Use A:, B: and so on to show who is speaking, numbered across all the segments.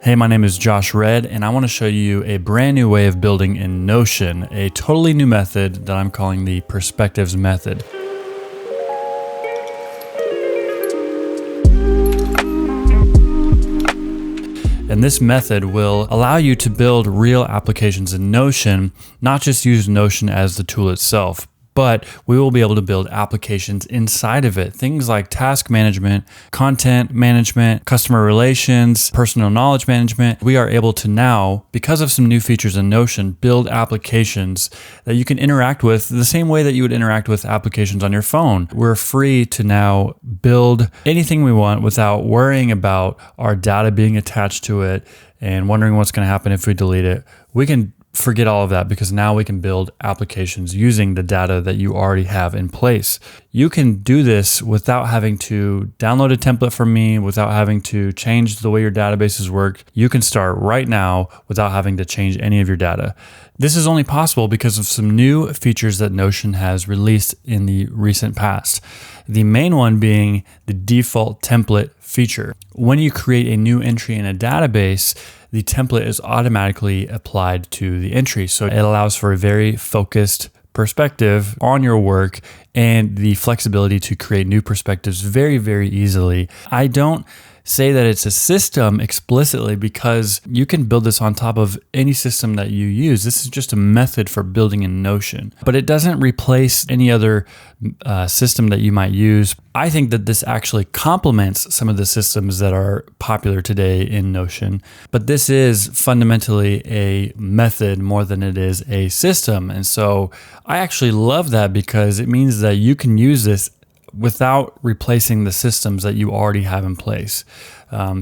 A: Hey, my name is Josh Red, and I want to show you a brand new way of building in Notion, a totally new method that I'm calling the Perspectives method. And this method will allow you to build real applications in Notion, not just use Notion as the tool itself, but we will be able to build applications inside of it. Things like task management, content management, customer relations, personal knowledge management. We are able to now, because of some new features in Notion, build applications that you can interact with the same way that you would interact with applications on your phone. We're free to now build anything we want without worrying about our data being attached to it and wondering what's going to happen if we delete it. We can forget all of that because now we can build applications using the data that you already have in place. You can do this without having to download a template from me, without having to change the way your databases work. You can start right now without having to change any of your data. This is only possible because of some new features that Notion has released in the recent past. The main one being the default template feature. When you create a new entry in a database, the template is automatically applied to the entry. So it allows for a very focused perspective on your work and the flexibility to create new perspectives very, very easily. I don't say that it's a system explicitly because you can build this on top of any system that you use. This is just a method for building in Notion, but it doesn't replace any other system that you might use. I think that this actually complements some of the systems that are popular today in Notion, but this is fundamentally a method more than it is a system. And so I actually love that because it means that you can use this without replacing the systems that you already have in place.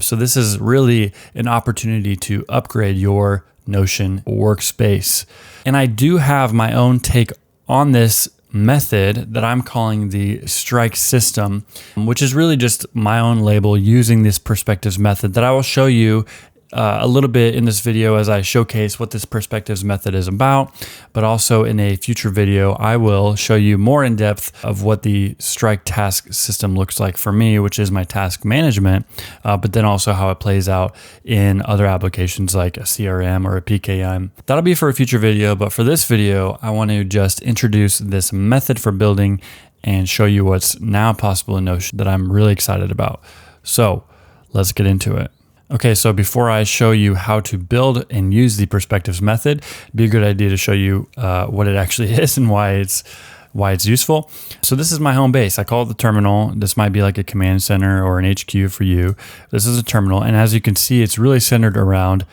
A: So this is really an opportunity to upgrade your Notion workspace. And I do have my own take on this method that I'm calling the strike system, which is really just my own label using this perspectives method that I will show you a little bit in this video as I showcase what this perspectives method is about, but also in a future video, I will show you more in depth of what the strike task system looks like for me, which is my task management, but then also how it plays out in other applications like a CRM or a PKM. That'll be for a future video, but for this video, I want to just introduce this method for building and show you what's now possible in Notion that I'm really excited about. So let's get into it. Okay, so before I show you how to build and use the perspectives method, it'd be a good idea to show you what it actually is and why it's useful. So this is my home base. I call it the terminal. This might be like a command center or an HQ for you. This is a terminal, and as you can see, it's really centered around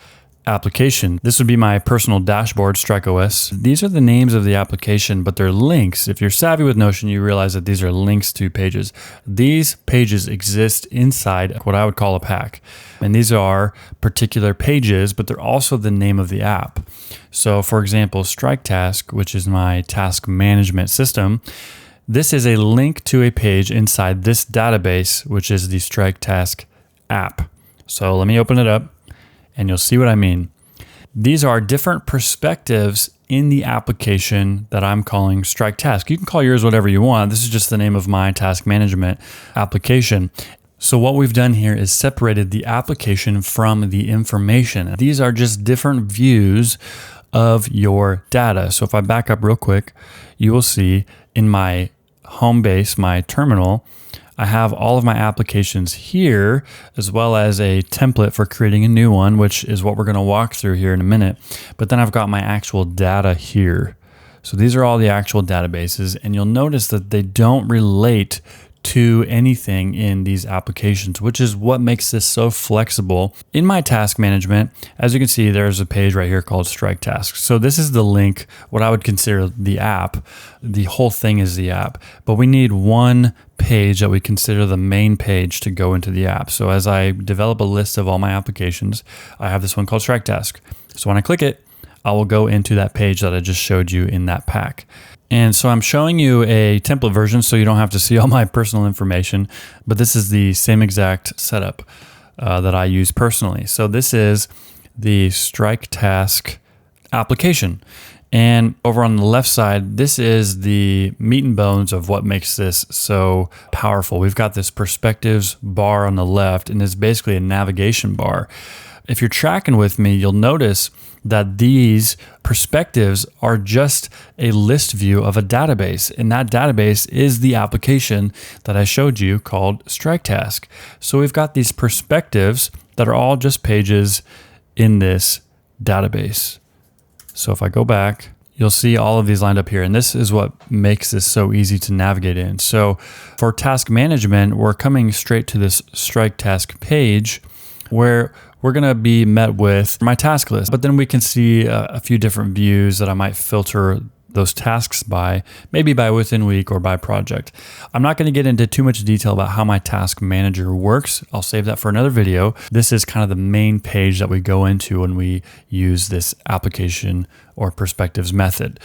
A: application. This would be my personal dashboard, StrikeOS. These are the names of the application, but they're links. If you're savvy with Notion, you realize that these are links to pages. These pages exist inside what I would call a pack. And these are particular pages, but they're also the name of the app. So for example, Strike Task, which is my task management system, this is a link to a page inside this database, which is the Strike Task app. So let me open it up, and you'll see what I mean. These are different perspectives in the application that I'm calling Strike Task. You can call yours whatever you want. This is just the name of my task management application. So what we've done here is separated the application from the information. These are just different views of your data. So if I back up real quick, you will see in my home base, my terminal, I have all of my applications here, as well as a template for creating a new one, which is what we're going to walk through here in a minute. But then I've got my actual data here. So these are all the actual databases, and you'll notice that they don't relate to anything in these applications, which is what makes this so flexible. In my task management, as you can see, there's a page right here called Strike Tasks. So this is the link, what I would consider the app. The whole thing is the app, but we need one page that we consider the main page to go into the app. So as I develop a list of all my applications, I have this one called Strike Task. So when I click it, I will go into that page that I just showed you in that pack. And so I'm showing you a template version so you don't have to see all my personal information, but this is the same exact setup that I use personally. So this is the Strike Task application. And over on the left side, this is the meat and bones of what makes this so powerful. We've got this perspectives bar on the left, and it's basically a navigation bar. if you're tracking with me, you'll notice that these perspectives are just a list view of a database. And that database is the application that I showed you called StrikeTask. So we've got these perspectives that are all just pages in this database. So if I go back, you'll see all of these lined up here. And this is what makes this so easy to navigate in. So for task management, we're coming straight to this StrikeTask page where we're going to be met with my task list. But then we can see a few different views that I might filter those tasks by, maybe by within week or by project. I'm not going to get into too much detail about how my task manager works. I'll save that for another video. This is kind of the main page that we go into when we use this application or perspectives method.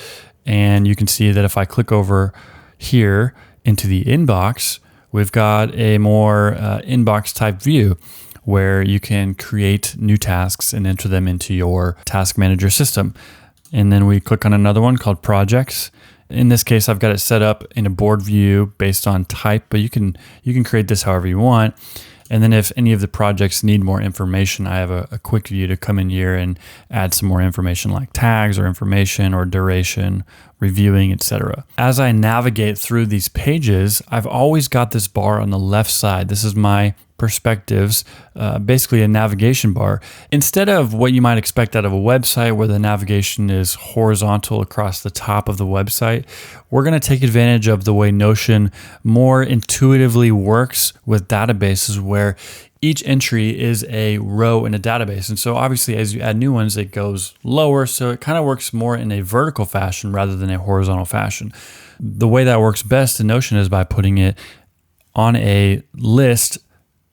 A: And you can see that if I click over here into the inbox, we've got a more inbox type view where you can create new tasks and enter them into your task manager system. And then we click on another one called projects. In this case, I've got it set up in a board view based on type, but you can create this however you want. And then if any of the projects need more information, I have a quick view to come in here and add some more information like tags or information or duration, reviewing, etc. As I navigate through these pages, I've always got this bar on the left side. This is my perspectives, basically a navigation bar. Instead of what you might expect out of a website where the navigation is horizontal across the top of the website, we're going to take advantage of the way Notion more intuitively works with databases where each entry is a row in a database. And so obviously as you add new ones, it goes lower. So it kind of works more in a vertical fashion rather than a horizontal fashion. The way that works best in Notion is by putting it on a list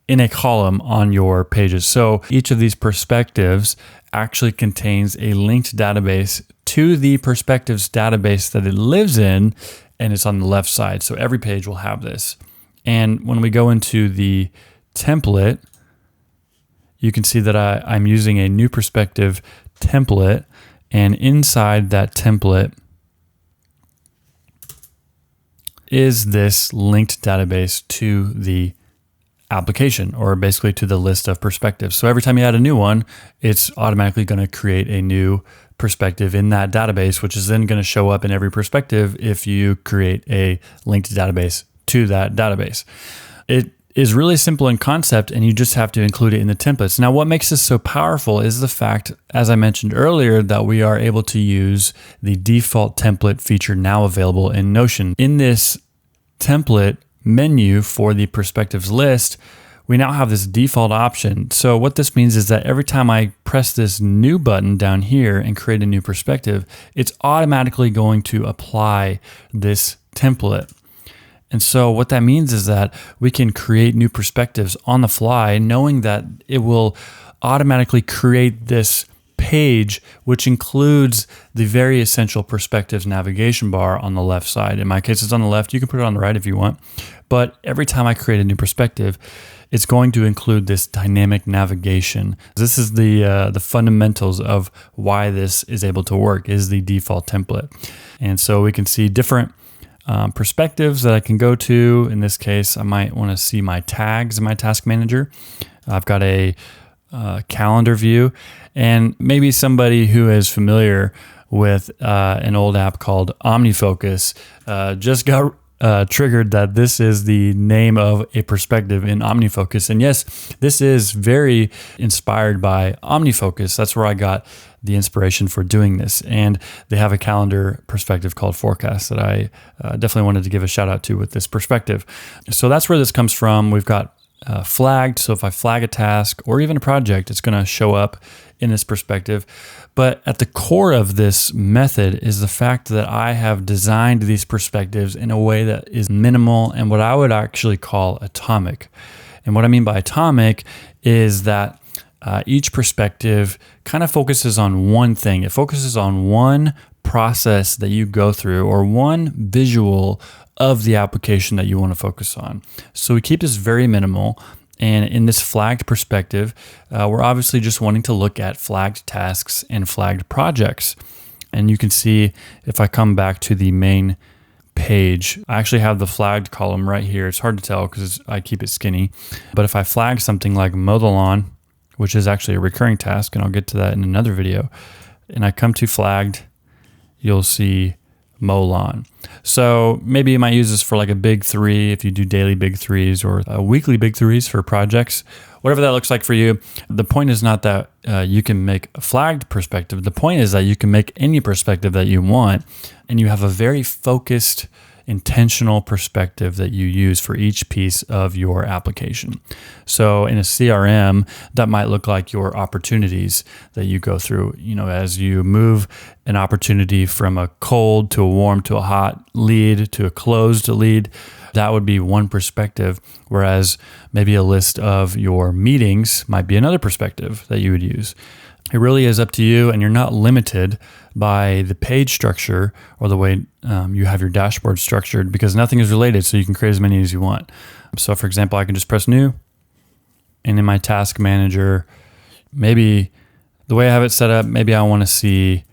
A: in a column on your pages. So each of these perspectives actually contains a linked database to the perspectives database that it lives in, and it's on the left side. So every page will have this. And when we go into the template, you can see that I'm using a new perspective template, and inside that template is this linked database to the application, or basically to the list of perspectives. So every time you add a new one, it's automatically going to create a new perspective in that database, which is then going to show up in every perspective if you create a linked database to that database. It is really simple in concept, and you just have to include it in the templates. Now, what makes this so powerful is the fact, as I mentioned earlier, that we are able to use the default template feature now available in Notion. In this template menu for the perspectives list, we now have this default option. So what this means is that every time I press this new button down here and create a new perspective, it's automatically going to apply this template. And so what that means is that we can create new perspectives on the fly, knowing that it will automatically create this page, which includes the very essential perspectives navigation bar on the left side. In my case, it's on the left. You can put it on the right if you want. But every time I create a new perspective, it's going to include this dynamic navigation. This is the fundamentals of why this is able to work, is the default template. And so we can see different perspectives that I can go to. In this case, I might want to see my tags in my task manager. I've got a calendar view, and maybe somebody who is familiar with an old app called OmniFocus just got triggered that this is the name of a perspective in OmniFocus. And yes, this is very inspired by OmniFocus. That's where I got the inspiration for doing this. And they have a calendar perspective called Forecast that I definitely wanted to give a shout out to with this perspective. So that's where this comes from. We've got flagged. So if I flag a task or even a project, it's going to show up in this perspective. But at the core of this method is the fact that I have designed these perspectives in a way that is minimal and what I would actually call atomic. And what I mean by atomic is that each perspective kind of focuses on one thing. It focuses on one process that you go through or one visual of the application that you want to focus on. So we keep this very minimal. And in this flagged perspective, we're obviously just wanting to look at flagged tasks and flagged projects. And you can see if I come back to the main page, I actually have the flagged column right here. It's hard to tell because I keep it skinny. But if I flag something like mow the lawn, which is actually a recurring task, and I'll get to that in another video, and I come to flagged, you'll see mow lawn. So maybe you might use this for like a big 3 if you do daily big 3s, or a weekly big 3s for projects, whatever that looks like for you. The point is not that you can make a flagged perspective. The point is that you can make any perspective that you want, and you have a very focused, intentional perspective that you use for each piece of your application. So in a CRM, that might look like your opportunities that you go through. As you move an opportunity from a cold to a warm to a hot lead to a closed lead, that would be one perspective, whereas maybe a list of your meetings might be another perspective that you would use. It really is up to you, and you're not limited by the page structure or the way you have your dashboard structured, because nothing is related, so you can create as many as you want. So for example, I can just press new, and in my task manager, maybe the way I have it set up, maybe I want to see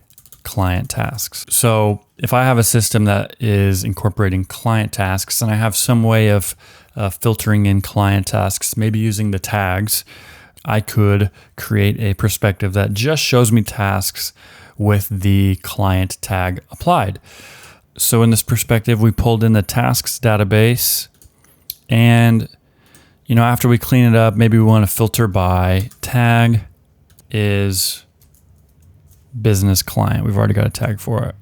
A: client tasks. So if I have a system that is incorporating client tasks, and I have some way of filtering in client tasks, maybe using the tags, I could create a perspective that just shows me tasks with the client tag applied. So in this perspective, we pulled in the tasks database, and after we clean it up, maybe we want to filter by tag is business client. We've already got a tag for it.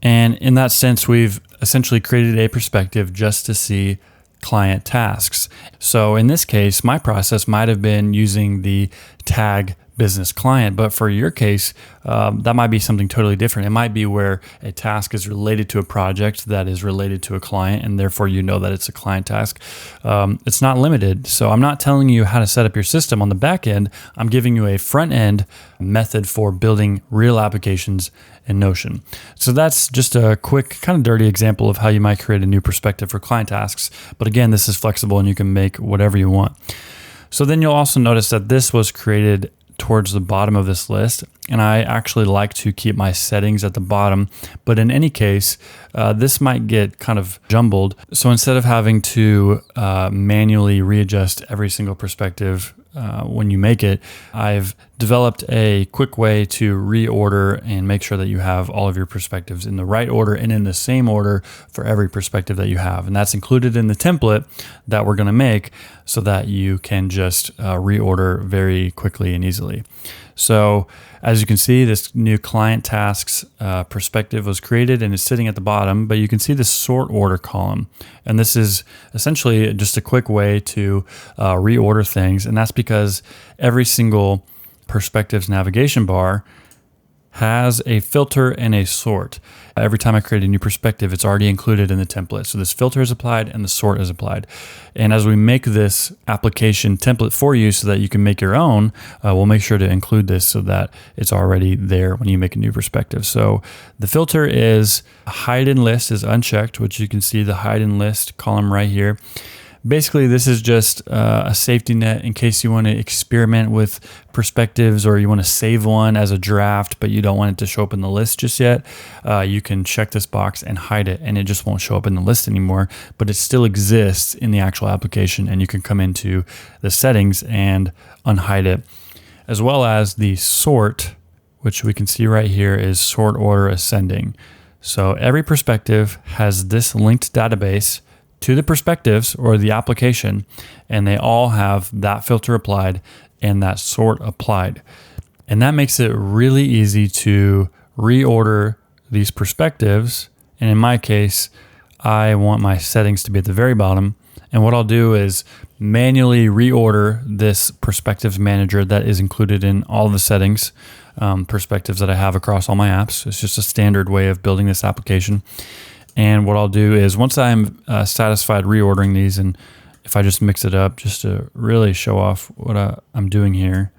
A: And in that sense, we've essentially created a perspective just to see client tasks. So in this case, my process might have been using the tag business client, but for your case, that might be something totally different. It might be where a task is related to a project that is related to a client, and therefore that it's a client task. It's not limited. So I'm not telling you how to set up your system on the back end. I'm giving you a front end method for building real applications in Notion. So that's just a quick, kind of dirty example of how you might create a new perspective for client tasks. But again, this is flexible and you can make whatever you want. So then you'll also notice that this was created towards the bottom of this list, and I actually like to keep my settings at the bottom, but in any case, this might get kind of jumbled. So instead of having to manually readjust every single perspective when you make it, I've developed a quick way to reorder and make sure that you have all of your perspectives in the right order and in the same order for every perspective that you have. And that's included in the template that we're going to make so that you can just reorder very quickly and easily. So as you can see, this new client tasks perspective was created and it's sitting at the bottom, but you can see the sort order column. And this is essentially just a quick way to reorder things. And that's because every single perspectives navigation bar has a filter and a sort. Every time I create a new perspective, it's already included in the template. So this filter is applied and the sort is applied. And as we make this application template for you so that you can make your own, we'll make sure to include this so that it's already there when you make a new perspective. So the filter is hide in list is unchecked, which you can see the hide in list column right here. Basically, this is just a safety net in case you want to experiment with perspectives or you want to save one as a draft, but you don't want it to show up in the list just yet. You can check this box and hide it, and it just won't show up in the list anymore, but it still exists in the actual application, and you can come into the settings and unhide it, as well as the sort, which we can see right here is sort order ascending. So every perspective has this linked database to the perspectives or the application, and they all have that filter applied and that sort applied. And that makes it really easy to reorder these perspectives. And in my case, I want my settings to be at the very bottom. And what I'll do is manually reorder this perspectives manager that is included in all the settings, perspectives that I have across all my apps. It's just a standard way of building this application. And what I'll do is once I'm satisfied reordering these, and if I just mix it up just to really show off what I'm doing here,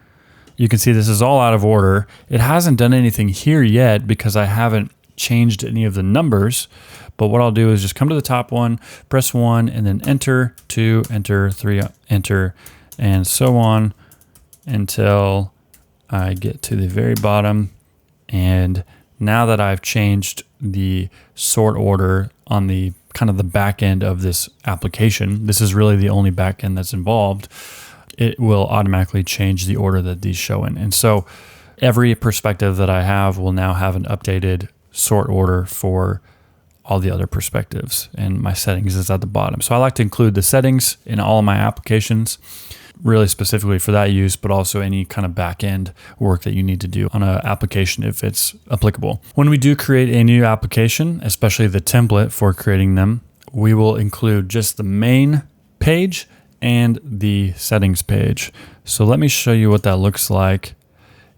A: you can see this is all out of order. It hasn't done anything here yet because I haven't changed any of the numbers. But what I'll do is just come to the top one, press 1, and then enter, 2, enter, 3, enter, and so on until I get to the very bottom. And now that I've changed the sort order on the kind of the back end of this application, this is really the only back end that's involved. it will automatically change the order that these show in. And so every perspective that I have will now have an updated sort order for all the other perspectives, and my settings is at the bottom. So I like to include the settings in all of my applications, really specifically for that use, but also any kind of back-end work that you need to do on an application if it's applicable. When we do create a new application, especially the template for creating them, we will include just the main page and the settings page. So let me show you what that looks like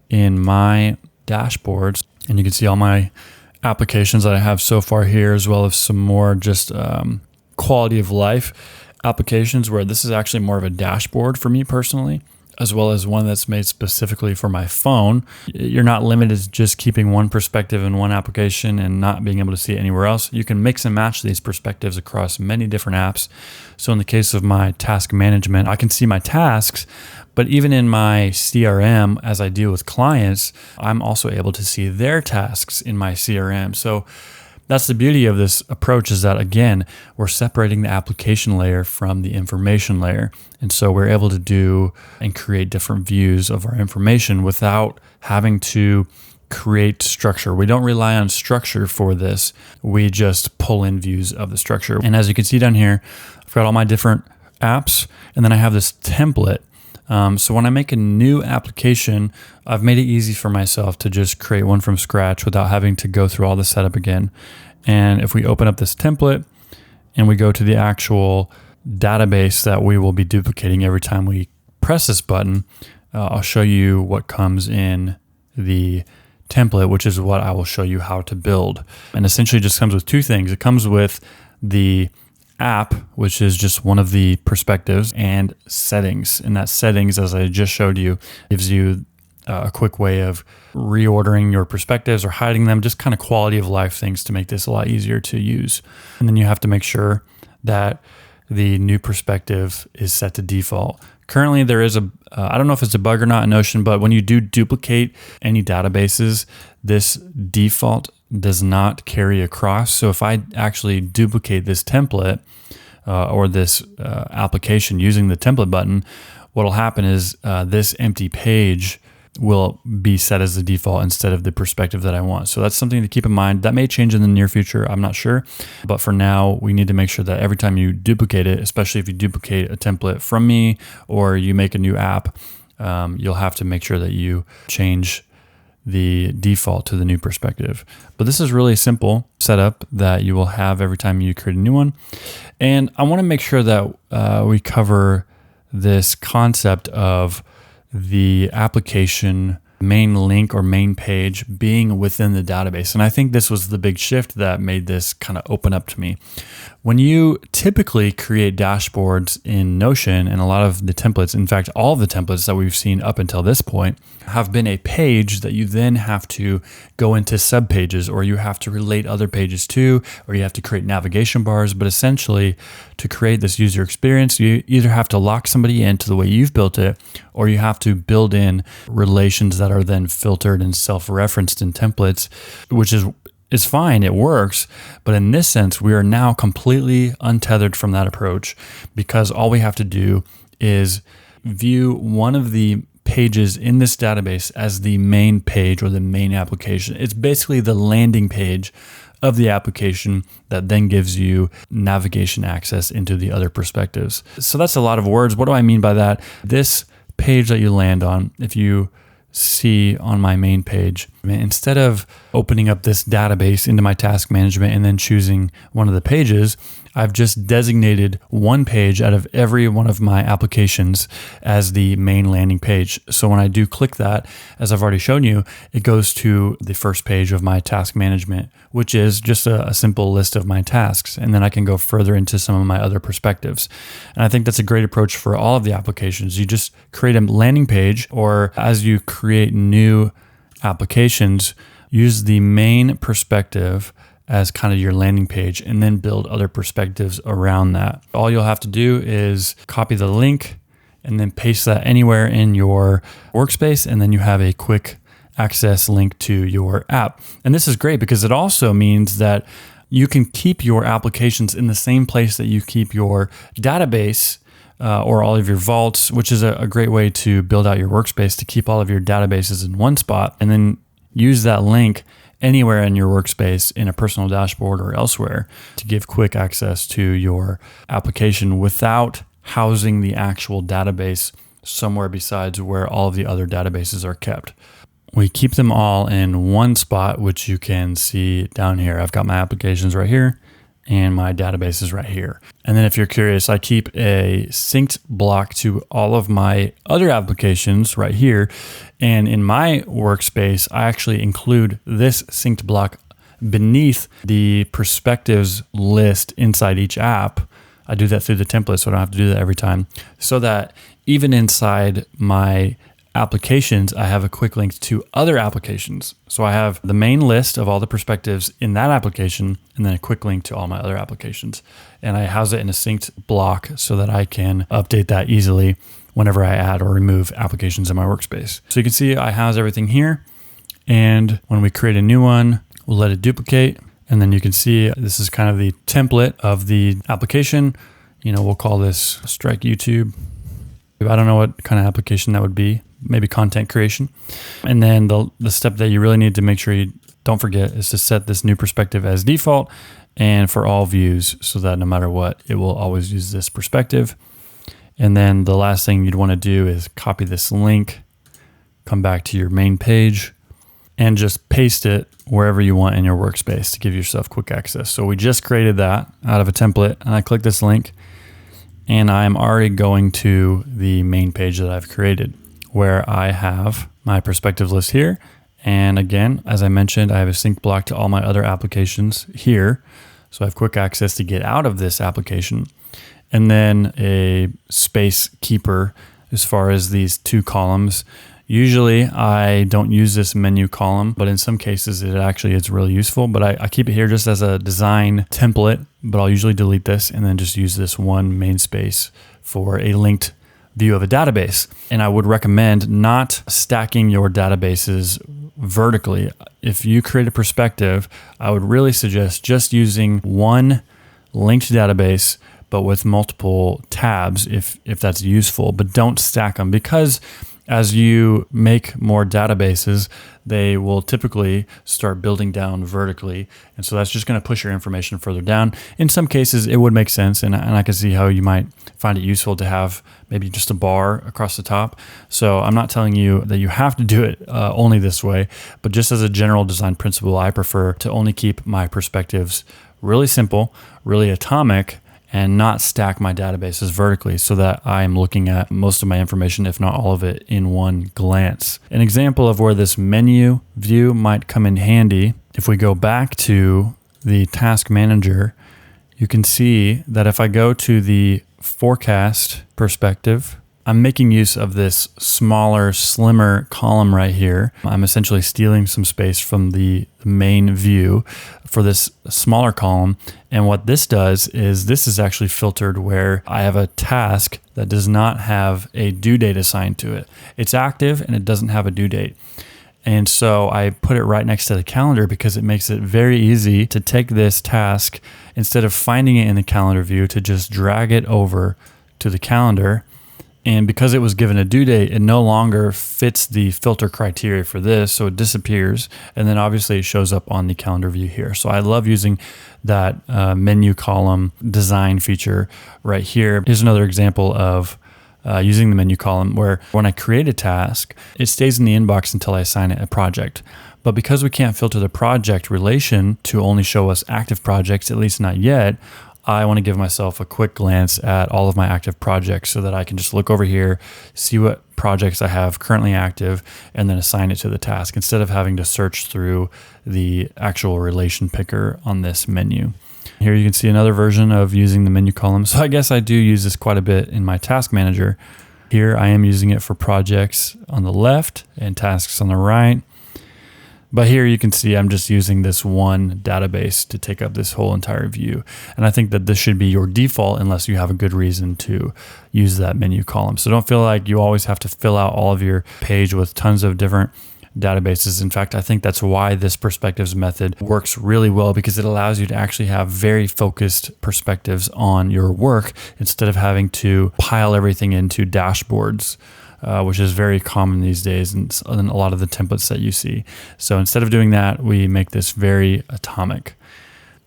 A: in my dashboards, and you can see all my applications that I have so far here, as well as some more just quality of life applications where this is actually more of a dashboard for me personally, as well as one that's made specifically for my phone. You're not limited to just keeping one perspective in one application and not being able to see it anywhere else. You can mix and match these perspectives across many different apps. So in the case of my task management, I can see my tasks, but even in my CRM, as I deal with clients, I'm also able to see their tasks in my CRM. So that's the beauty of this approach, is that, again, we're separating the application layer from the information layer. And so we're able to do and create different views of our information without having to create structure. We don't rely on structure for this. We just pull in views of the structure. And as you can see down here, I've got all my different apps, and then I have this template. So when I make a new application, I've made it easy for myself to just create one from scratch without having to go through all the setup again. And if we open up this template and we go to the actual database that we will be duplicating every time we press this button, I'll show you what comes in the template, which is what I will show you how to build. And essentially it just comes with two things. It comes with the app, which is just one of the perspectives, and settings. And that settings, as I just showed you, gives you a quick way of reordering your perspectives or hiding them, just kind of quality of life things to make this a lot easier to use. And then you have to make sure that the new perspective is set to default. Currently, there is I don't know if it's a bug or not in Notion, but when you do duplicate any databases, this default does not carry across. So if I actually duplicate this template or this application using the template button, what will happen is this empty page will be set as the default instead of the perspective that I want. So that's something to keep in mind. That may change in the near future, I'm not sure. But for now, we need to make sure that every time you duplicate it, especially if you duplicate a template from me or you make a new app, you'll have to make sure that you change the default to the new perspective. But this is really a simple setup that you will have every time you create a new one. And I want to make sure that we cover this concept of the application main link or main page being within the database. And I think this was the big shift that made this kind of open up to me. When you typically create dashboards in Notion, and a lot of the templates, in fact, all of the templates that we've seen up until this point, have been a page that you then have to go into subpages, or you have to relate other pages to, or you have to create navigation bars. But essentially, to create this user experience, you either have to lock somebody into the way you've built it, or you have to build in relations that are then filtered and self-referenced in templates, which is fine, it works, but in this sense, we are now completely untethered from that approach, because all we have to do is view one of the pages in this database as the main page or the main application. It's basically the landing page of the application that then gives you navigation access into the other perspectives. So that's a lot of words. What do I mean by that? This page that you land on, if you see on my main page, instead of opening up this database into my task management and then choosing one of the pages, I've just designated one page out of every one of my applications as the main landing page. So when I do click that, as I've already shown you, it goes to the first page of my task management, which is just a simple list of my tasks. And then I can go further into some of my other perspectives. And I think that's a great approach for all of the applications. You just create a landing page, or as you create new applications, use the main perspective as kind of your landing page, and then build other perspectives around that. All you'll have to do is copy the link and then paste that anywhere in your workspace, and then you have a quick access link to your app. And this is great because it also means that you can keep your applications in the same place that you keep your database or all of your vaults, which is a great way to build out your workspace to keep all of your databases in one spot, and then use that link anywhere in your workspace in a personal dashboard or elsewhere to give quick access to your application without housing the actual database somewhere besides where all of the other databases are kept. We keep them all in one spot, which you can see down here. I've got my applications right here and my database is right here. And then if you're curious, I keep a synced block to all of my other applications right here. And in my workspace, I actually include this synced block beneath the perspectives list inside each app. I do that through the template, so I don't have to do that every time. So that even inside my applications, I have a quick link to other applications. So I have the main list of all the perspectives in that application, and then a quick link to all my other applications. And I house it in a synced block so that I can update that easily whenever I add or remove applications in my workspace. So you can see I house everything here. And when we create a new one, we'll let it duplicate. And then you can see this is kind of the template of the application. We'll call this Strike YouTube. I don't know what kind of application that would be. Maybe content creation. And then the step that you really need to make sure you don't forget is to set this new perspective as default and for all views so that no matter what, it will always use this perspective. And then the last thing you'd want to do is copy this link, come back to your main page, and just paste it wherever you want in your workspace to give yourself quick access. So we just created that out of a template, and I click this link, and I'm already going to the main page that I've created, where I have my perspective list here. And again, as I mentioned, I have a sync block to all my other applications here. So I have quick access to get out of this application. And then a space keeper as far as these two columns. Usually I don't use this menu column, but in some cases it actually is really useful. But I keep it here just as a design template, but I'll usually delete this and then just use this one main space for a linked view of a database. And I would recommend not stacking your databases vertically. If you create a perspective, I would really suggest just using one linked database, but with multiple tabs if that's useful, but don't stack them, because as you make more databases, they will typically start building down vertically. And so that's just going to push your information further down. In some cases, it would make sense. And I can see how you might find it useful to have maybe just a bar across the top. So I'm not telling you that you have to do it only this way, but just as a general design principle, I prefer to only keep my perspectives really simple, really atomic, and not stack my databases vertically so that I'm looking at most of my information, if not all of it, in one glance. An example of where this menu view might come in handy, if we go back to the task manager, you can see that if I go to the forecast perspective, I'm making use of this smaller, slimmer column right here. I'm essentially stealing some space from the main view for this smaller column. And what this does is this is actually filtered where I have a task that does not have a due date assigned to it. It's active and it doesn't have a due date. And so I put it right next to the calendar because it makes it very easy to take this task, instead of finding it in the calendar view, to just drag it over to the calendar. And because it was given a due date, it no longer fits the filter criteria for this, so it disappears. And then obviously it shows up on the calendar view here. So I love using that menu column design feature right here. Here's another example of using the menu column where when I create a task, it stays in the inbox until I assign it a project. But because we can't filter the project relation to only show us active projects, at least not yet, I want to give myself a quick glance at all of my active projects so that I can just look over here, see what projects I have currently active, and then assign it to the task instead of having to search through the actual relation picker on this menu. Here you can see another version of using the menu column. So I guess I do use this quite a bit in my task manager. Here I am using it for projects on the left and tasks on the right. But here you can see I'm just using this one database to take up this whole entire view. And I think that this should be your default unless you have a good reason to use that menu column. So don't feel like you always have to fill out all of your page with tons of different databases. In fact, I think that's why this perspectives method works really well, because it allows you to actually have very focused perspectives on your work instead of having to pile everything into dashboards, which is very common these days in a lot of the templates that you see. So instead of doing that, we make this very atomic.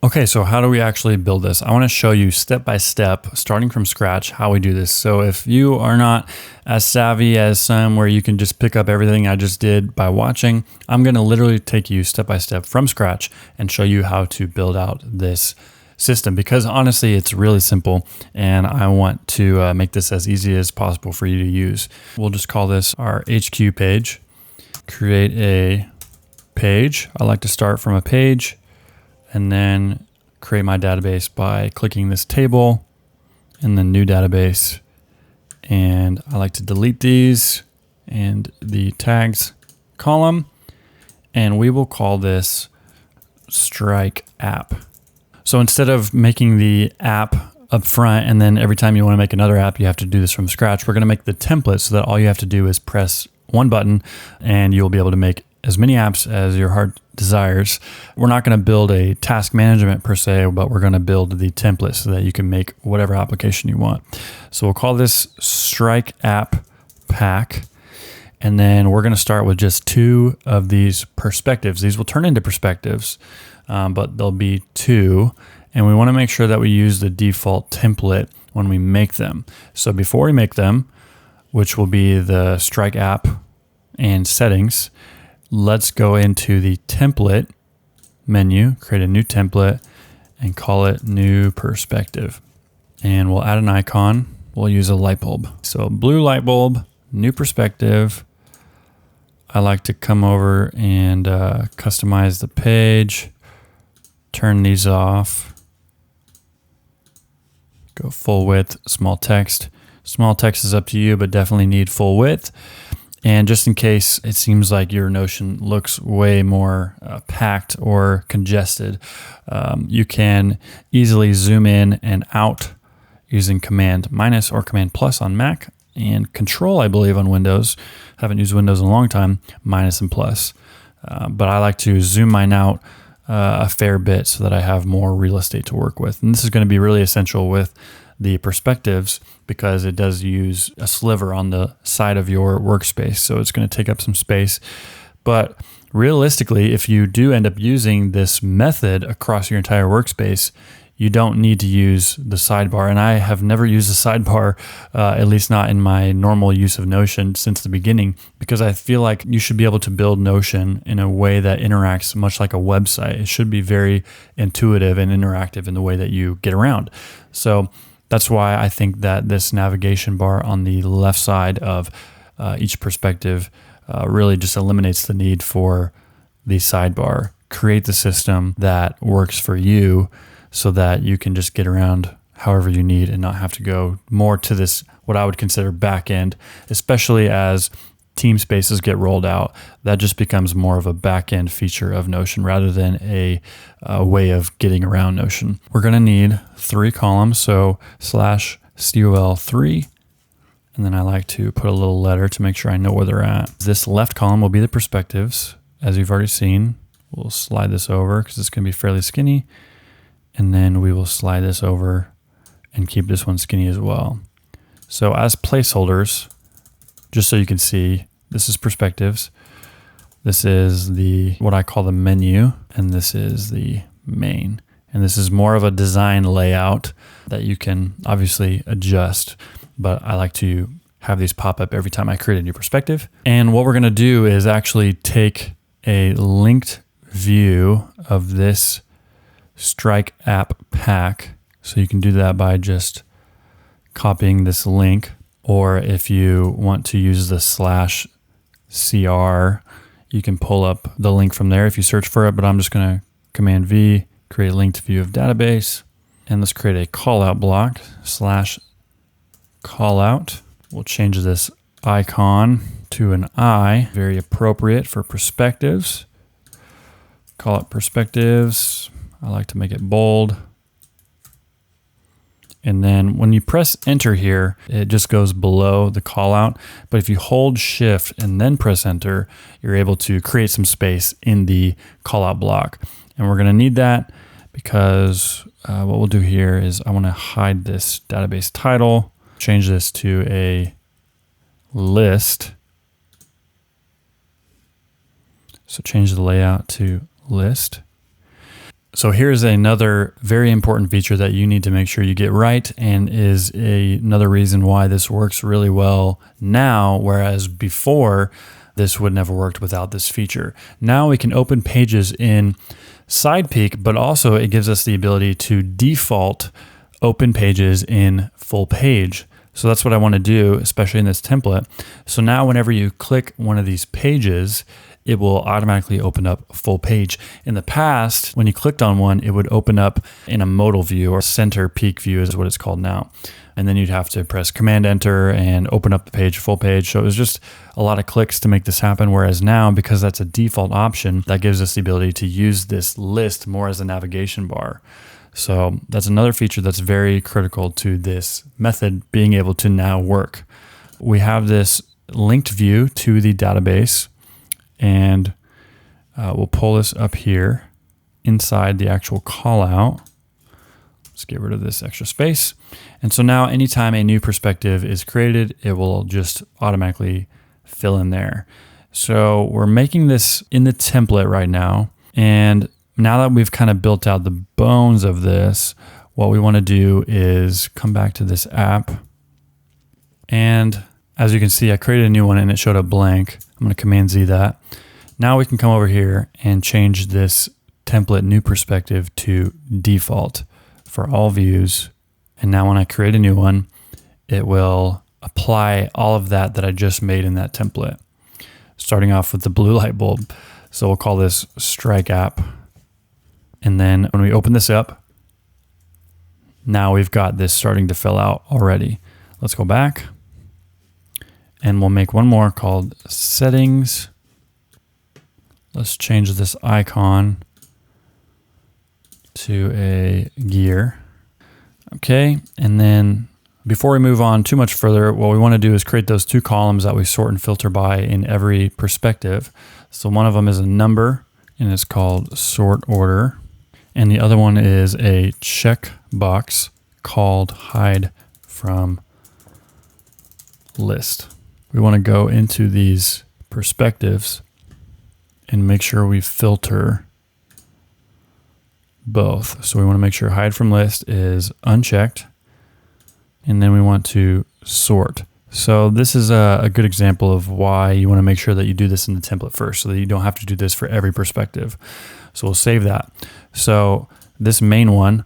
A: Okay, so how do we actually build this? I want to show you step by step, starting from scratch, how we do this. So if you are not as savvy as some where you can just pick up everything I just did by watching, I'm going to literally take you step by step from scratch and show you how to build out this system, because honestly, it's really simple and I want to make this as easy as possible for you to use. We'll just call this our HQ page. Create a page. I like to start from a page and then create my database by clicking this table and then new database. And I like to delete these and the tags column, and we will call this Strike app. So instead of making the app up front and then every time you want to make another app, you have to do this from scratch, we're going to make the template so that all you have to do is press one button and you'll be able to make as many apps as your heart desires. We're not going to build a task management per se, but we're going to build the template so that you can make whatever application you want. So we'll call this Strike App Pack. And then we're going to start with just 2 of these perspectives. These will turn into perspectives, but there'll be 2. And we want to make sure that we use the default template when we make them. So before we make them, which will be the Strike App and settings, let's go into the template menu, create a new template, and call it new perspective. And we'll add an icon. We'll use a light bulb. So blue light bulb, new perspective. I like to come over and customize the page, turn these off, go full width, small text. Small text is up to you, but definitely need full width. And just in case it seems like your Notion looks way more packed or congested, you can easily zoom in and out using Command minus or Command plus on Mac, and Control, I believe, on Windows. Haven't used Windows in a long time, minus and plus. But I like to zoom mine out a fair bit so that I have more real estate to work with. And this is going to be really essential with the perspectives because it does use a sliver on the side of your workspace. So it's going to take up some space. But realistically, if you do end up using this method across your entire workspace, you don't need to use the sidebar. And I have never used the sidebar, at least not in my normal use of Notion since the beginning, because I feel like you should be able to build Notion in a way that interacts much like a website. It should be very intuitive and interactive in the way that you get around. So that's why I think that this navigation bar on the left side of each perspective really just eliminates the need for the sidebar. Create the system that works for you so that you can just get around however you need and not have to go more to this, what I would consider back end, especially as team spaces get rolled out. That just becomes more of a back end feature of Notion rather than a way of getting around Notion. We're going to need 3 columns, so /COL3. And then I like to put a little letter to make sure I know where they're at. This left column will be the perspectives, as you've already seen. We'll slide this over because it's going to be fairly skinny. And then we will slide this over and keep this one skinny as well. So as placeholders, just so you can see, this is perspectives. This is what I call the menu, and this is the main. And this is more of a design layout that you can obviously adjust, but I like to have these pop up every time I create a new perspective. And what we're gonna do is actually take a linked view of this Strike App Pack. So you can do that by just copying this link, or if you want to use the /CR, you can pull up the link from there if you search for it, but I'm just going to Command V, create a linked view of database, and let's create a callout block, /callout. We'll change this icon to an I, very appropriate for perspectives. Call it perspectives. I like to make it bold. And then when you press enter here, it just goes below the callout. But if you hold shift and then press enter, you're able to create some space in the callout block. And we're gonna need that because what we'll do here is I wanna hide this database title, change this to a list. So change the layout to list. So here's another very important feature that you need to make sure you get right, and is another reason why this works really well now, whereas before this would never worked without this feature. Now we can open pages in SidePeek, but also it gives us the ability to default open pages in full page. So that's what I want to do, especially in this template. So now whenever you click one of these pages, it will automatically open up full page. In the past, when you clicked on one, it would open up in a modal view, or center peek view is what it's called now. And then you'd have to press Command Enter and open up the page, full page. So it was just a lot of clicks to make this happen. Whereas now, because that's a default option, that gives us the ability to use this list more as a navigation bar. So that's another feature that's very critical to this method being able to now work. We have this linked view to the database, and we'll pull this up here inside the actual callout. Let's get rid of this extra space. And so now anytime a new perspective is created, it will just automatically fill in there. So we're making this in the template right now. And now that we've kind of built out the bones of this, what we want to do is come back to this app. And as you can see, I created a new one and it showed up blank. I'm going to Command Z that. Now we can come over here and change this template new perspective to default for all views. And now when I create a new one, it will apply all of that I just made in that template. Starting off with the blue light bulb. So we'll call this Strike App. And then when we open this up, now we've got this starting to fill out already. Let's go back. And we'll make one more called Settings. Let's change this icon to a gear. Okay, and then before we move on too much further, what we want to do is create those two columns that we sort and filter by in every perspective. So one of them is a number, and it's called Sort Order. And the other one is a check box called Hide from List. We want to go into these perspectives and make sure we filter both. So we want to make sure Hide from List is unchecked, and then we want to sort. So this is a good example of why you want to make sure that you do this in the template first, so that you don't have to do this for every perspective. So we'll save that. So this main one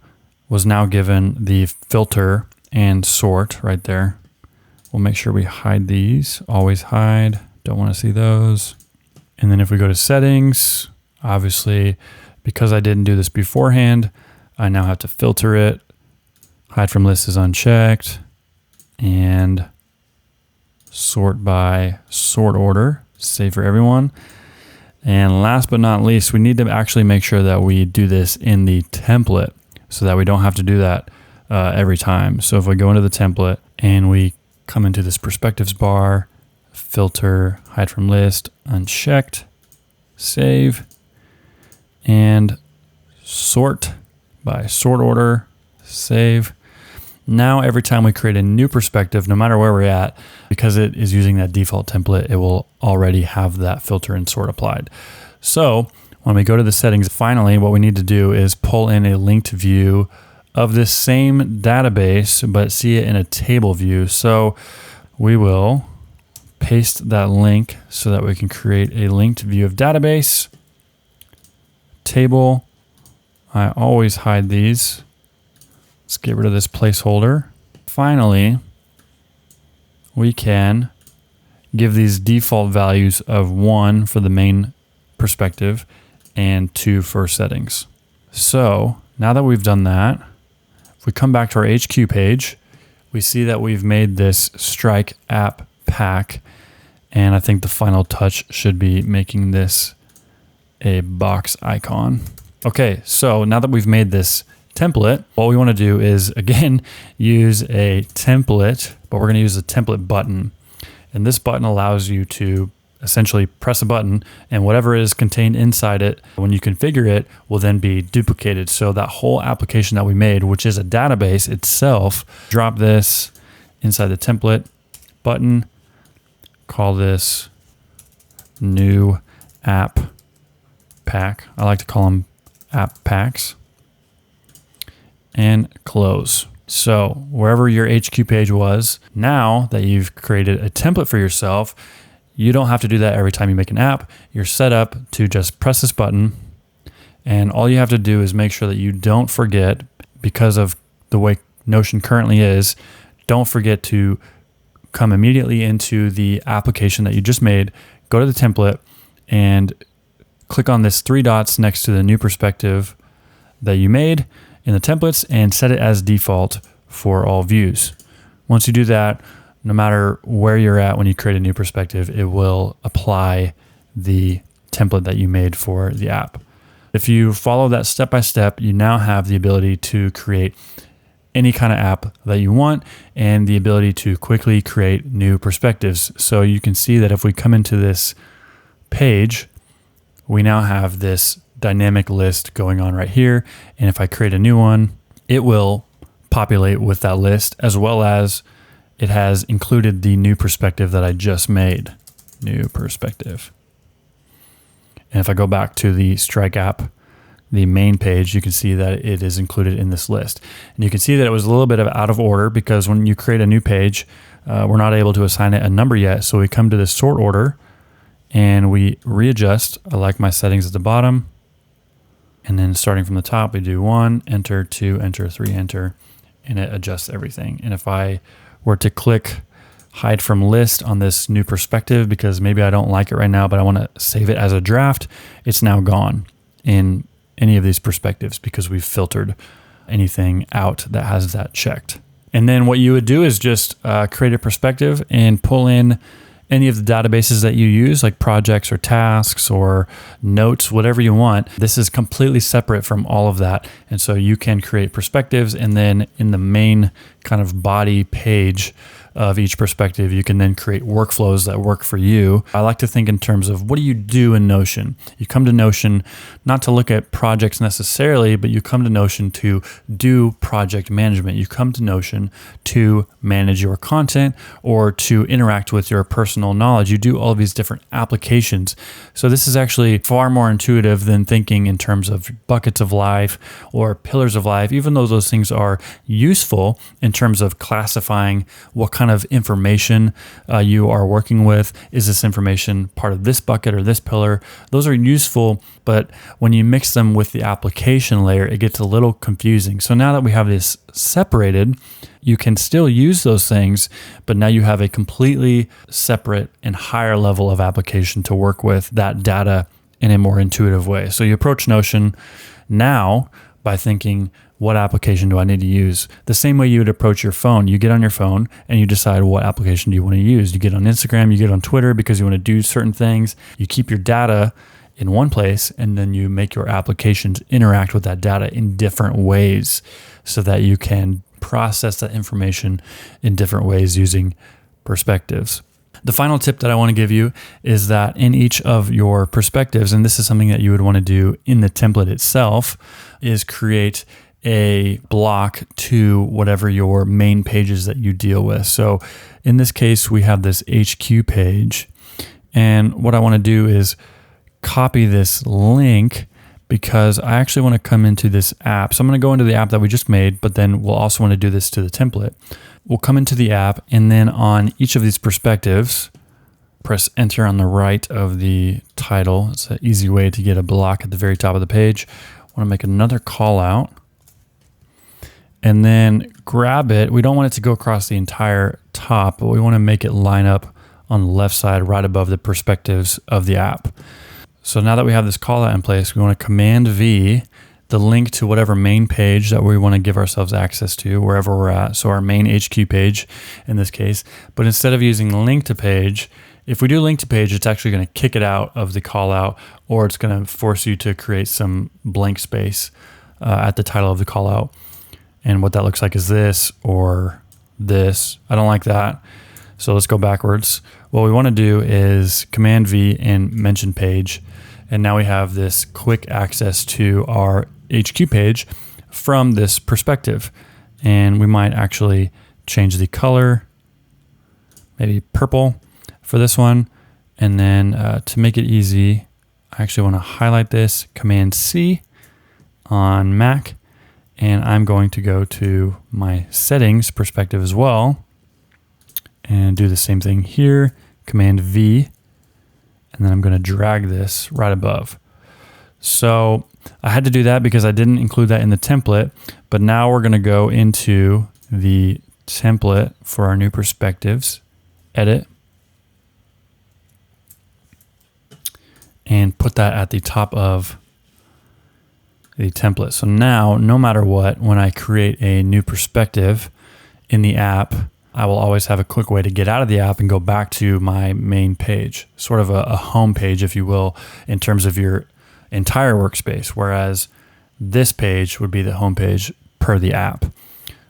A: was now given the filter and sort right there. We'll make sure we hide these, always hide, don't want to see those. And then if we go to settings, obviously, because I didn't do this beforehand, I now have to filter it. Hide from list is unchecked, and sort by sort order, save for everyone. And last but not least, we need to actually make sure that we do this in the template so that we don't have to do that every time. So if we go into the template and we come into this perspectives bar, filter, hide from list, unchecked, save, and sort by sort order, save. Now every time we create a new perspective, no matter where we're at, because it is using that default template, it will already have that filter and sort applied. So when we go to the settings, finally, what we need to do is pull in a linked view of this same database, but see it in a table view. So we will paste that link so that we can create a linked view of database, table. I always hide these. Let's get rid of this placeholder. Finally, we can give these default values of 1 for the main perspective and 2 for settings. So now that we've done that, if we come back to our HQ page, we see that we've made this Strike App pack, and I think the final touch should be making this a box icon. Okay, so now that we've made this template, what we want to do is, again, use a template, but we're going to use the template button. And this button allows you to essentially press a button, and whatever is contained inside it, when you configure it, will then be duplicated. So that whole application that we made, which is a database itself, drop this inside the template button, call this new app pack. I like to call them app packs, and close. So wherever your HQ page was, now that you've created a template for yourself, you don't have to do that every time you make an app. You're set up to just press this button, and all you have to do is make sure that you don't forget, because of the way Notion currently is, don't forget to come immediately into the application that you just made, go to the template, and click on this 3 dots next to the new perspective that you made in the templates, and set it as default for all views. Once you do that, no matter where you're at when you create a new perspective, it will apply the template that you made for the app. If you follow that step by step, you now have the ability to create any kind of app that you want, and the ability to quickly create new perspectives. So you can see that if we come into this page, we now have this dynamic list going on right here. And if I create a new one, it will populate with that list, as well as it has included the new perspective that I just made. New perspective. And if I go back to the Strike app, the main page, you can see that it is included in this list. And you can see that it was a little bit of out of order, because when you create a new page, we're not able to assign it a number yet. So we come to this sort order and we readjust. I like my settings at the bottom. And then starting from the top, we do 1, enter, 2, enter, 3, enter, and it adjusts everything. And if I were to click hide from list on this new perspective, because maybe I don't like it right now, but I want to save it as a draft, it's now gone in any of these perspectives, because we've filtered anything out that has that checked. And then what you would do is just create a perspective and pull in any of the databases that you use, like projects or tasks or notes, whatever you want. This is completely separate from all of that. And so you can create perspectives, and then in the main kind of body page of each perspective, you can then create workflows that work for you. I like to think in terms of, what do you do in Notion? You come to Notion not to look at projects necessarily, but you come to Notion to do project management. You come to Notion to manage your content or to interact with your personal knowledge. You do all of these different applications. So this is actually far more intuitive than thinking in terms of buckets of life or pillars of life, even though those things are useful in terms of classifying what kind of information you are working with. Is this information part of this bucket or this pillar? Those are useful, but when you mix them with the application layer, it gets a little confusing. So now that we have this separated, you can still use those things, but now you have a completely separate and higher level of application to work with that data in a more intuitive way. So you approach Notion now by thinking, what application do I need to use? The same way you would approach your phone. You get on your phone and you decide, what application do you want to use? You get on Instagram, you get on Twitter because you want to do certain things. You keep your data in one place, and then you make your applications interact with that data in different ways so that you can process that information in different ways using perspectives. The final tip that I want to give you is that in each of your perspectives, and this is something that you would want to do in the template itself, is create a block to whatever your main pages that you deal with. So in this case, we have this HQ page, and what I want to do is copy this link, because I actually want to come into this app. So I'm going to go into the app that we just made, but then we'll also want to do this to the template. We'll come into the app, and then on each of these perspectives, press enter on the right of the title. It's an easy way to get a block at the very top of the page. I want to make another call out, and then grab it. We don't want it to go across the entire top, but we want to make it line up on the left side right above the perspectives of the app. So now that we have this call out in place, we want to Command V the link to whatever main page that we want to give ourselves access to wherever we're at. So our main HQ page in this case. But instead of using link to page, if we do link to page, it's actually going to kick it out of the call out, or it's going to force you to create some blank space at the title of the call out. And what that looks like is this or this. I don't like that. So let's go backwards. What we want to do is Command V and mention page. And now we have this quick access to our HQ page from this perspective. And we might actually change the color, maybe purple for this one. And then to make it easy, I actually want to highlight this, Command C on Mac. And I'm going to go to my settings perspective as well and do the same thing here, Command V, and then I'm going to drag this right above. So I had to do that because I didn't include that in the template, but now we're going to go into the template for our new perspectives, edit, and put that at the top of the template. So now, no matter what, when I create a new perspective in the app, I will always have a quick way to get out of the app and go back to my main page, sort of a home page, if you will, in terms of your entire workspace, whereas this page would be the home page per the app.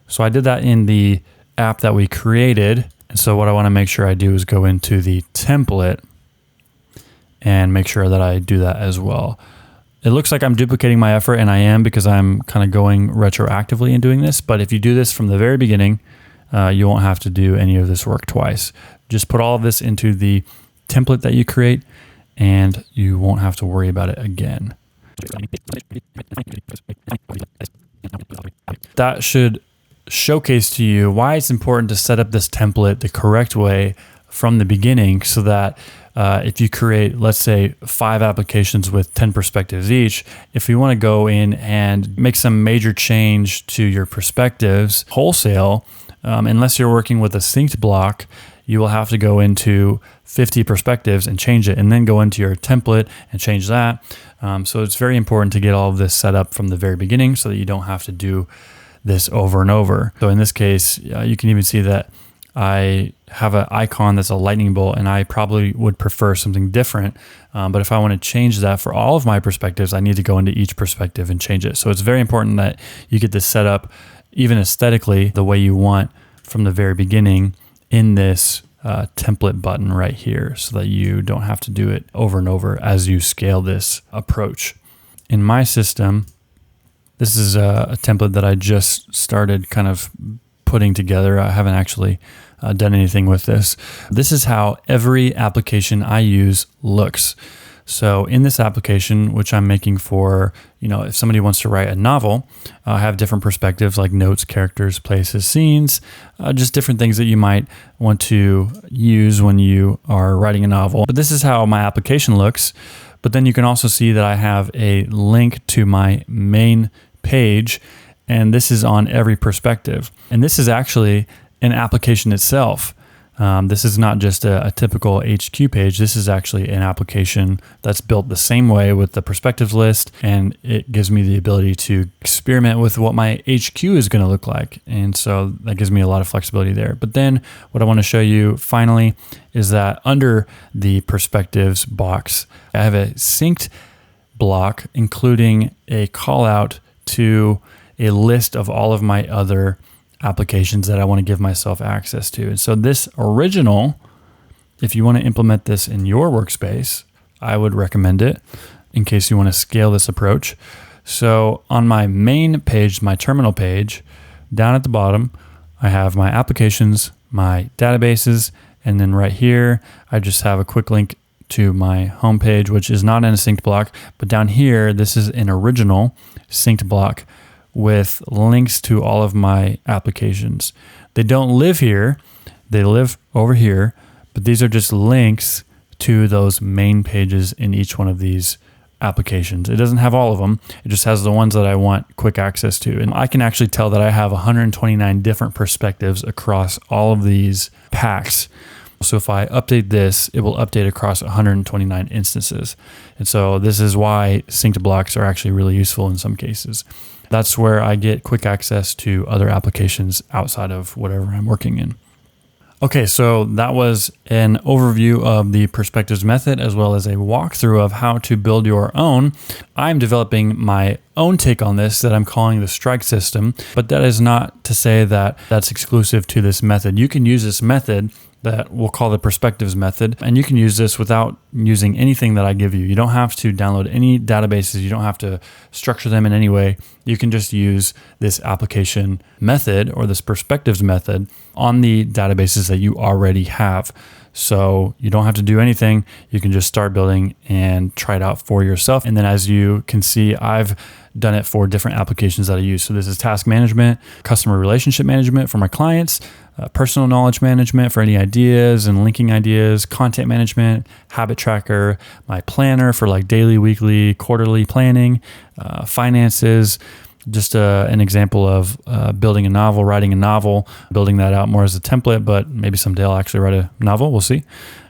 A: So I did that in the app that we created. And so what I want to make sure I do is go into the template and make sure that I do that as well. It looks like I'm duplicating my effort, and I am, because I'm kind of going retroactively and doing this. But if you do this from the very beginning, you won't have to do any of this work twice. Just put all of this into the template that you create, and you won't have to worry about it again. That should showcase to you why it's important to set up this template the correct way from the beginning, so that if you create, let's say, 5 applications with 10 perspectives each, if you want to go in and make some major change to your perspectives wholesale, unless you're working with a synced block, you will have to go into 50 perspectives and change it, and then go into your template and change that. So it's very important to get all of this set up from the very beginning so that you don't have to do this over and over. So in this case, you can even see that I have an icon that's a lightning bolt, and I probably would prefer something different. But if I want to change that for all of my perspectives, I need to go into each perspective and change it. So it's very important that you get this set up, even aesthetically, the way you want from the very beginning in this template button right here, so that you don't have to do it over and over as you scale this approach. In my system, this is a template that I just started kind of putting together. I haven't actually done anything with this. This is how every application I use looks. So in this application, which I'm making for, if somebody wants to write a novel, I have different perspectives like notes, characters, places, scenes, just different things that you might want to use when you are writing a novel. But this is how my application looks. But then you can also see that I have a link to my main page, and this is on every perspective. And this is actually an application itself. This is not just a typical HQ page. This is actually an application that's built the same way with the perspectives list, and it gives me the ability to experiment with what my HQ is going to look like. And so that gives me a lot of flexibility there. But then what I want to show you finally is that under the perspectives box, I have a synced block, including a call out to a list of all of my other applications that I want to give myself access to. And so this original, if you want to implement this in your workspace, I would recommend it in case you want to scale this approach. So on my main page, my terminal page, down at the bottom, I have my applications, my databases, and then right here, I just have a quick link to my home page, which is not in a synced block, but down here, this is an original synced block with links to all of my applications. They don't live here, they live over here, but these are just links to those main pages in each one of these applications. It doesn't have all of them, it just has the ones that I want quick access to. And I can actually tell that I have 129 different perspectives across all of these packs. So if I update this, it will update across 129 instances. And so this is why synced blocks are actually really useful in some cases. That's where I get quick access to other applications outside of whatever I'm working in. Okay, so that was an overview of the perspectives method as well as a walkthrough of how to build your own. I'm developing my own take on this that I'm calling the strike system, but that is not to say that that's exclusive to this method. You can use this method that we'll call the perspectives method, and you can use this without using anything that I give you. You don't have to download any databases. You don't have to structure them in any way. You can just use this application method or this perspectives method on the databases that you already have. So you don't have to do anything. You can just start building and try it out for yourself. And then as you can see, I've done it for different applications that I use. So this is task management, customer relationship management for my clients, personal knowledge management for any ideas and linking ideas, content management, habit tracker, my planner for like daily, weekly, quarterly planning, finances, just an example of building a novel, writing a novel, building that out more as a template, but maybe someday I'll actually write a novel. We'll see.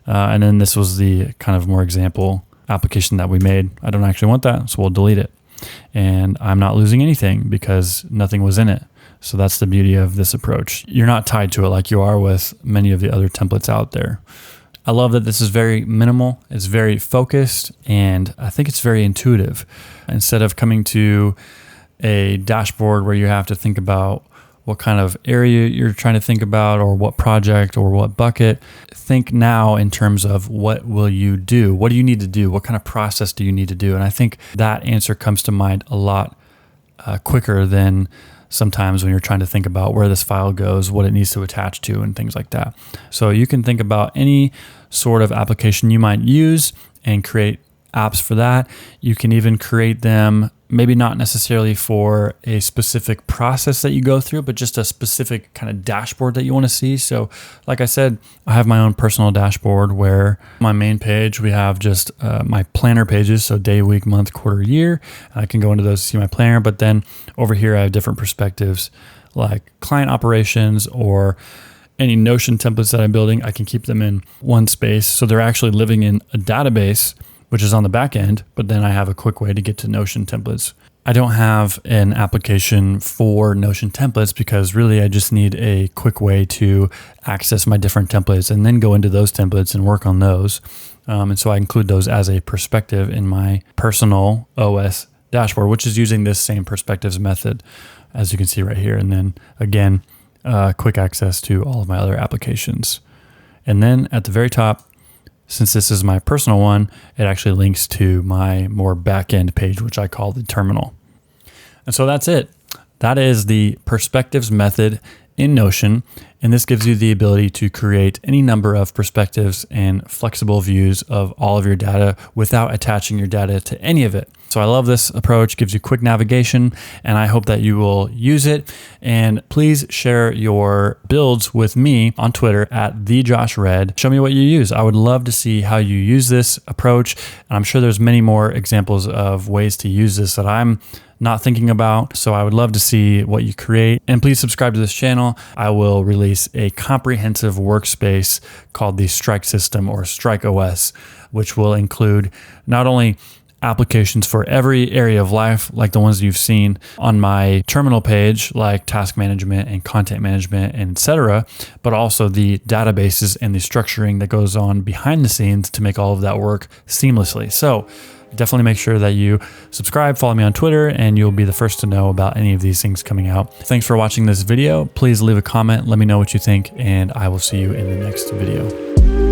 A: And then this was the kind of more example application that we made. I don't actually want that, so we'll delete it. And I'm not losing anything because nothing was in it. So that's the beauty of this approach. You're not tied to it like you are with many of the other templates out there. I love that this is very minimal. It's very focused, and I think it's very intuitive. Instead of coming to a dashboard where you have to think about what kind of area you're trying to think about or what project or what bucket, think now in terms of what will you do? What do you need to do? What kind of process do you need to do? And I think that answer comes to mind a lot quicker than sometimes when you're trying to think about where this file goes, what it needs to attach to, and things like that. So you can think about any sort of application you might use and create apps for that. You can even create them, maybe not necessarily for a specific process that you go through, but just a specific kind of dashboard that you want to see. So like I said, I have my own personal dashboard where my main page, we have just my planner pages. So day, week, month, quarter, year. I can go into those to see my planner, but then over here, I have different perspectives like client operations or any Notion templates that I'm building. I can keep them in one space. So they're actually living in a database, which is on the back end, but then I have a quick way to get to Notion templates. I don't have an application for Notion templates because really I just need a quick way to access my different templates and then go into those templates and work on those. And so I include those as a perspective in my personal OS dashboard, which is using this same perspectives method, as you can see right here. And then again, quick access to all of my other applications. And then at the very top, since this is my personal one, it actually links to my more back-end page, which I call the terminal. And so that's it. That is the perspectives method in Notion. And this gives you the ability to create any number of perspectives and flexible views of all of your data without attaching your data to any of it. So I love this approach, gives you quick navigation, and I hope that you will use it. And please share your builds with me on Twitter at @TheJoshRed. Show me what you use. I would love to see how you use this approach. And I'm sure there's many more examples of ways to use this that I'm not thinking about. So I would love to see what you create. And please subscribe to this channel. I will release a comprehensive workspace called the Strike System or Strike OS, which will include not only applications for every area of life, like the ones you've seen on my terminal page, like task management and content management, and etc., but also the databases and the structuring that goes on behind the scenes to make all of that work seamlessly. So definitely make sure that you subscribe, follow me on Twitter, and you'll be the first to know about any of these things coming out. Thanks for watching this video. Please leave a comment. Let me know what you think, and I will see you in the next video.